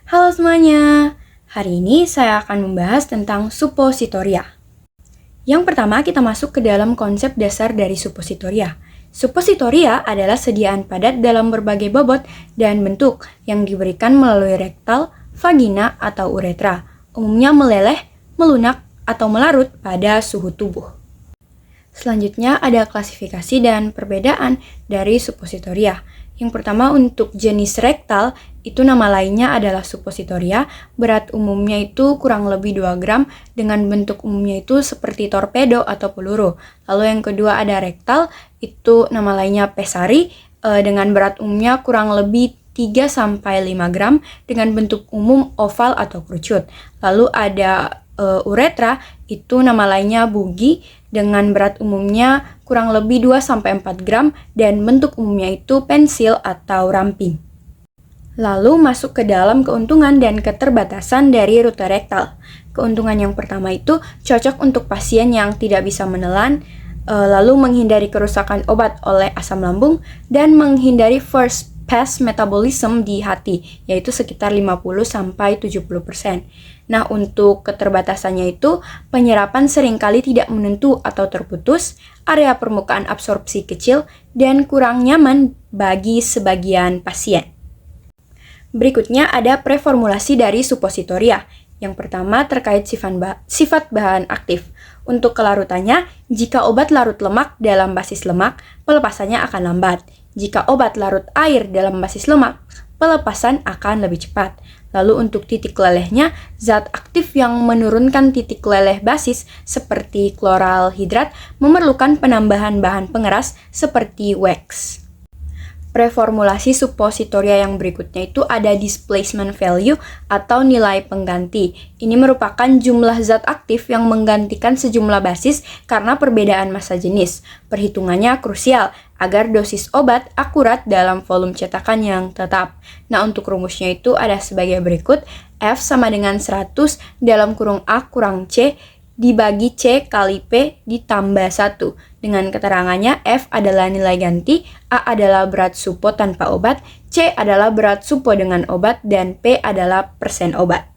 Halo semuanya, hari ini saya akan membahas tentang suppositoria. Yang pertama kita masuk ke dalam konsep dasar dari suppositoria. Suppositoria adalah sediaan padat dalam berbagai bobot dan bentuk yang diberikan melalui rektal, vagina, atau uretra, umumnya meleleh, melunak, atau melarut pada suhu tubuh. Selanjutnya ada klasifikasi dan perbedaan dari suppositoria. Yang pertama untuk jenis rektal, itu nama lainnya adalah suppositoria, berat umumnya itu kurang lebih 2 gram, dengan bentuk umumnya itu seperti torpedo atau peluru. Lalu yang kedua ada rektal, itu nama lainnya pessary, dengan berat umumnya kurang lebih 3-5 gram, dengan bentuk umum oval atau kerucut. Lalu ada uretra, itu nama lainnya bugi, dengan berat umumnya kurang lebih 2-4 gram dan bentuk umumnya itu pensil atau ramping. Lalu masuk ke dalam keuntungan dan keterbatasan dari rute rektal. Keuntungan yang pertama itu cocok untuk pasien yang tidak bisa menelan, lalu menghindari kerusakan obat oleh asam lambung, dan menghindari first pass metabolism di hati, yaitu sekitar 50-70%. Nah, untuk keterbatasannya itu, penyerapan seringkali tidak menentu atau terputus, area permukaan absorpsi kecil, dan kurang nyaman bagi sebagian pasien. Berikutnya ada preformulasi dari suppositoria. Yang pertama terkait sifat bahan aktif. Untuk kelarutannya, jika obat larut lemak dalam basis lemak, pelepasannya akan lambat. Jika obat larut air dalam basis lemak, pelepasan akan lebih cepat. Lalu untuk titik lelehnya, zat aktif yang menurunkan titik leleh basis seperti kloral hidrat memerlukan penambahan bahan pengeras seperti wax. Preformulasi suppositoria yang berikutnya itu ada displacement value atau nilai pengganti. Ini merupakan jumlah zat aktif yang menggantikan sejumlah basis karena perbedaan massa jenis. Perhitungannya krusial agar dosis obat akurat dalam volume cetakan yang tetap. Nah, untuk rumusnya itu ada sebagai berikut. F sama dengan 100 dalam kurung A kurang C dibagi C kali P ditambah 1. Dengan keterangannya, F adalah nilai ganti, A adalah berat suppo tanpa obat, C adalah berat suppo dengan obat, dan P adalah persen obat.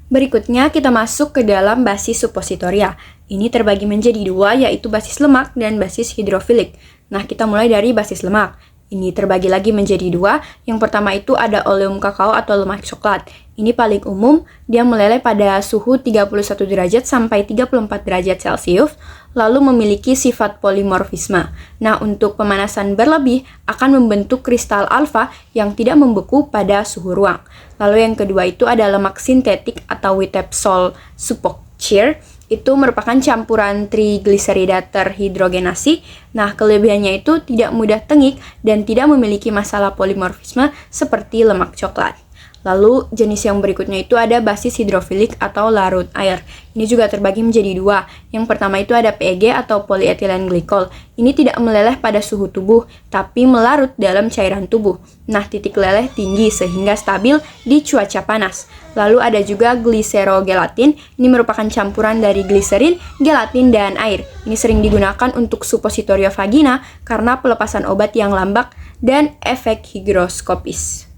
Berikutnya kita masuk ke dalam basis suppositoria. Ini terbagi menjadi 2, yaitu basis lemak dan basis hidrofilik. Nah, kita mulai dari basis lemak. Ini terbagi lagi menjadi 2. Yang pertama itu ada oleum kakao atau lemak coklat. Ini paling umum, dia meleleh pada suhu 31 derajat sampai 34 derajat Celcius, lalu memiliki sifat polimorfisme. Nah, untuk pemanasan berlebih akan membentuk kristal alfa yang tidak membeku pada suhu ruang. Lalu yang kedua itu ada lemak sintetik atau Witebsol Supokchir. Itu merupakan campuran trigliserida terhidrogenasi. Nah, kelebihannya itu tidak mudah tengik dan tidak memiliki masalah polimorfisme seperti lemak coklat. Lalu, jenis yang berikutnya itu ada basis hidrofilik atau larut air. Ini juga terbagi menjadi 2. Yang pertama itu ada PEG atau polyethylene glycol. Ini tidak meleleh pada suhu tubuh, tapi melarut dalam cairan tubuh. Nah, titik leleh tinggi sehingga stabil di cuaca panas. Lalu ada juga gliserogelatin. Ini merupakan campuran dari gliserin, gelatin, dan air. Ini sering digunakan untuk suppositoria vagina karena pelepasan obat yang lambat dan efek higroskopis.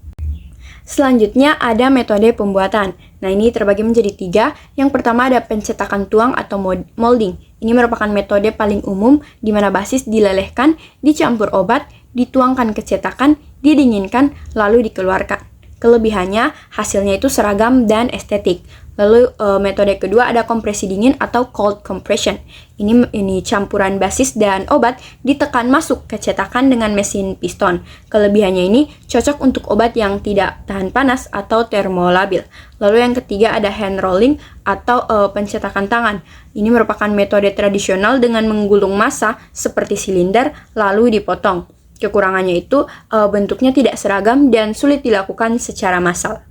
Selanjutnya ada metode pembuatan. Nah, ini terbagi menjadi 3. Yang pertama ada pencetakan tuang atau molding. Ini merupakan metode paling umum di mana basis dilelehkan, dicampur obat, dituangkan ke cetakan, didinginkan, lalu dikeluarkan. Kelebihannya, hasilnya itu seragam dan estetik. Lalu metode kedua ada kompresi dingin atau cold compression. Ini campuran basis dan obat ditekan masuk ke cetakan dengan mesin piston. Kelebihannya ini cocok untuk obat yang tidak tahan panas atau termolabil. Lalu yang ketiga ada hand rolling atau pencetakan tangan. Ini merupakan metode tradisional dengan menggulung massa seperti silinder lalu dipotong. Kekurangannya itu bentuknya tidak seragam dan sulit dilakukan secara massal.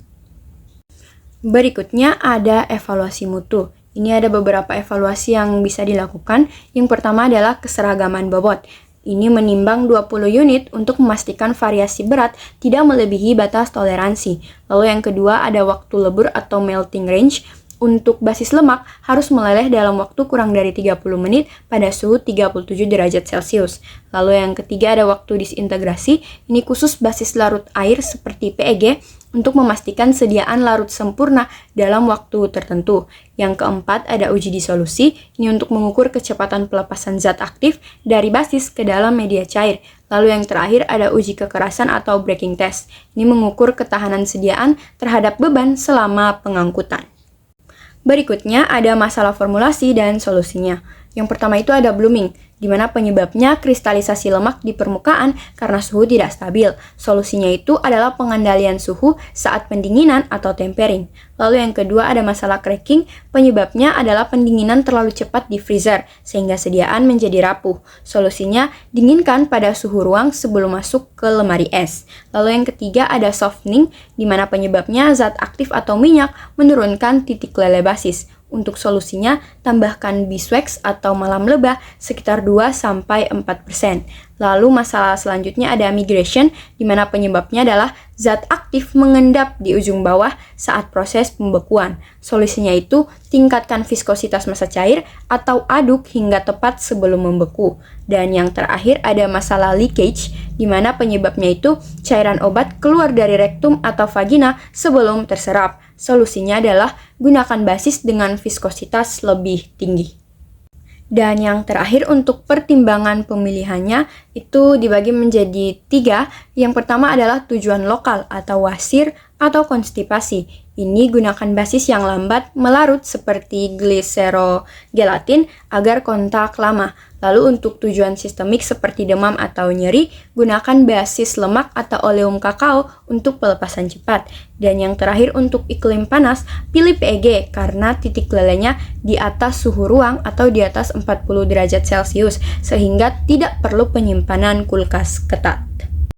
Berikutnya ada evaluasi mutu. Ini ada beberapa evaluasi yang bisa dilakukan. Yang pertama adalah keseragaman bobot. Ini menimbang 20 unit untuk memastikan variasi berat tidak melebihi batas toleransi. Lalu yang kedua ada waktu lebur atau melting range. Untuk basis lemak harus meleleh dalam waktu kurang dari 30 menit pada suhu 37 derajat Celcius. Lalu yang ketiga ada waktu disintegrasi. Ini khusus basis larut air seperti PEG. untuk memastikan sediaan larut sempurna dalam waktu tertentu. Yang keempat ada uji disolusi, ini untuk mengukur kecepatan pelepasan zat aktif dari basis ke dalam media cair. Lalu yang terakhir ada uji kekerasan atau breaking test, ini mengukur ketahanan sediaan terhadap beban selama pengangkutan. Berikutnya ada masalah formulasi dan solusinya. Yang pertama itu ada blooming, di mana penyebabnya kristalisasi lemak di permukaan karena suhu tidak stabil. Solusinya itu adalah pengandalian suhu saat pendinginan atau tempering. Lalu yang kedua ada masalah cracking, penyebabnya adalah pendinginan terlalu cepat di freezer, sehingga sediaan menjadi rapuh. Solusinya, dinginkan pada suhu ruang sebelum masuk ke lemari es. Lalu yang ketiga ada softening, di mana penyebabnya zat aktif atau minyak menurunkan titik leleh basis. Untuk solusinya, tambahkan beeswax atau malam lebah sekitar 2-4%. Lalu masalah selanjutnya ada migration, di mana penyebabnya adalah zat aktif mengendap di ujung bawah saat proses pembekuan. Solusinya itu tingkatkan viskositas massa cair atau aduk hingga tepat sebelum membeku. Dan yang terakhir ada masalah leakage, di mana penyebabnya itu cairan obat keluar dari rektum atau vagina sebelum terserap. Solusinya adalah gunakan basis dengan viskositas lebih tinggi. Dan yang terakhir untuk pertimbangan pemilihannya itu dibagi menjadi 3. Yang pertama adalah tujuan lokal atau wasir atau konstipasi. Ini gunakan basis yang lambat melarut seperti gliserogelatin agar kontak lama. Lalu untuk tujuan sistemik seperti demam atau nyeri, gunakan basis lemak atau oleum kakao untuk pelepasan cepat. Dan yang terakhir untuk iklim panas, pilih PEG karena titik lelehnya di atas suhu ruang atau di atas 40 derajat Celcius, sehingga tidak perlu penyimpanan kulkas ketat.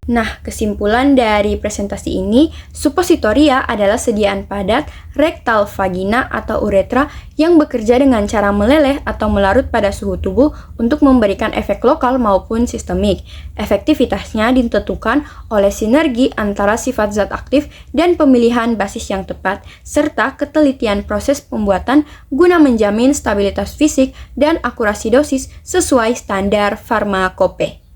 Nah, kesimpulan dari presentasi ini, suppositoria adalah sediaan padat rektal vagina atau uretra yang bekerja dengan cara meleleh atau melarut pada suhu tubuh untuk memberikan efek lokal maupun sistemik. Efektivitasnya ditentukan oleh sinergi antara sifat zat aktif dan pemilihan basis yang tepat, serta ketelitian proses pembuatan guna menjamin stabilitas fisik dan akurasi dosis sesuai standar farmakope.